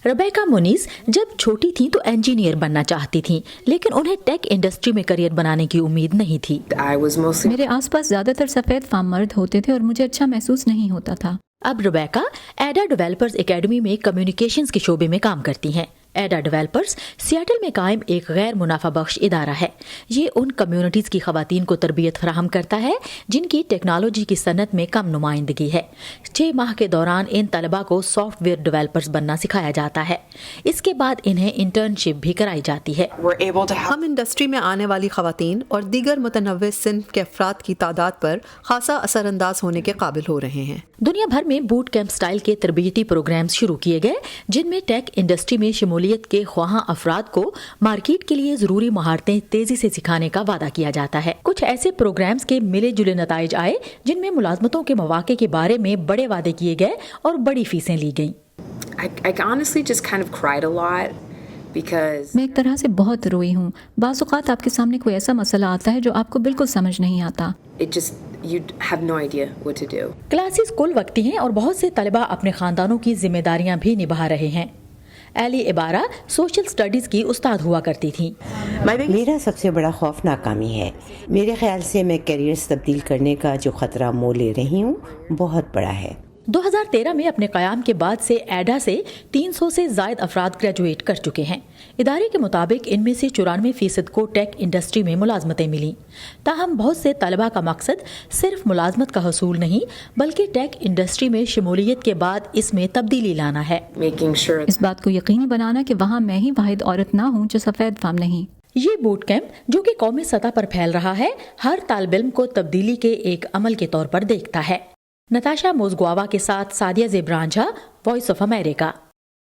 Rebecca मुनीज जब छोटी थीं तो इंजीनियर बनना चाहती थीं, लेकिन उन्हें टेक इंडस्ट्री में करियर बनाने की उम्मीद नहीं थी। मेरे आसपास ज्यादातर सफेद फार्म मर्द होते थे और मुझे अच्छा महसूस नहीं होता था। अब रेबेका एडा डेवलपर्स एकेडमी में कम्युनिकेशंस के शोबे में काम करती हैं। एडा डेवलपर्स सियाटल में कायम एक गैर मुनाफा बख्श इदारा है। ये उन कम्युनिटीज़ की खवातीन को तरबियत फराहम करता है जिनकी टेक्नोलॉजी की सनत में कम नुमाइंदगी है। 6 माह के दौरान इन तलबा को सॉफ्टवेयर डेवलपर्स बनना सिखाया जाता है। इसके बाद इन्हें इंटर्नशिप भी कराई जाती है। हम इंडस्ट्री में आने वाली खवातीन और दीगर मुतनव्वे सिन्फ के अफराद की तादाद पर खासा असरअंदाज होने के काबिल हो रहे हैं। दुनिया भर में बूट कैंप स्टाइल के तरबियती प्रोग्राम्स शुरू किए गए, जिनमें टेक इंडस्ट्री में शमूलियत के ख्वाहां अफराद को मार्केट के लिए जरूरी महारतें तेजी से सिखाने का वादा किया जाता है। कुछ ऐसे प्रोग्राम्स के मिले जुले नताइज आए जिनमें मुलाजमतों के मौके के बारे में बड़े वादे किए गए और बड़ी फीसें ली गईं। मैं एक तरह से बहुत रोई हूँ। बाज़ औक़ात आपके सामने कोई ऐसा मसला आता है जो आपको बिल्कुल समझ नहीं आता। क्लासेस कुल वक्ती हैं और बहुत से तलबा अपने खानदानों की जिम्मेदारियां भी निभा रहे हैं। एली इबारा सोशल स्टडीज की उस्ताद हुआ करती थी। मेरा सबसे बड़ा खौफ नाकामी है। मेरे ख्याल से मैं करियर्स तब्दील करने का जो खतरा मोल ले रही हूँ बहुत बड़ा है। 2013 में अपने क़याम के बाद से एडा से 300 से ज़ायद अफराद ग्रेजुएट कर चुके हैं। इदारे के मुताबिक इनमें से 94% को टेक इंडस्ट्री में मुलाजमतें मिली। ताहम बहुत से तलबा का मकसद सिर्फ मुलाजमत का हसूल नहीं, बल्कि टेक इंडस्ट्री में शमूलियत के बाद इसमें तब्दीली लाना है। इस बात को यकीनी बनाना कि वहाँ मैं ही वाहिद औरत ना हूँ जो सफ़ेद फार्म नहीं। ये बूट कैंप जो कि कौमी सतह पर फैल रहा है, हर तालिब इल्म को तब्दीली के एक अमल के तौर पर देखता है। नताशा मोज़गुआवा के साथ सादिया ज़ेब्रांझा, वॉइस ऑफ अमेरिका।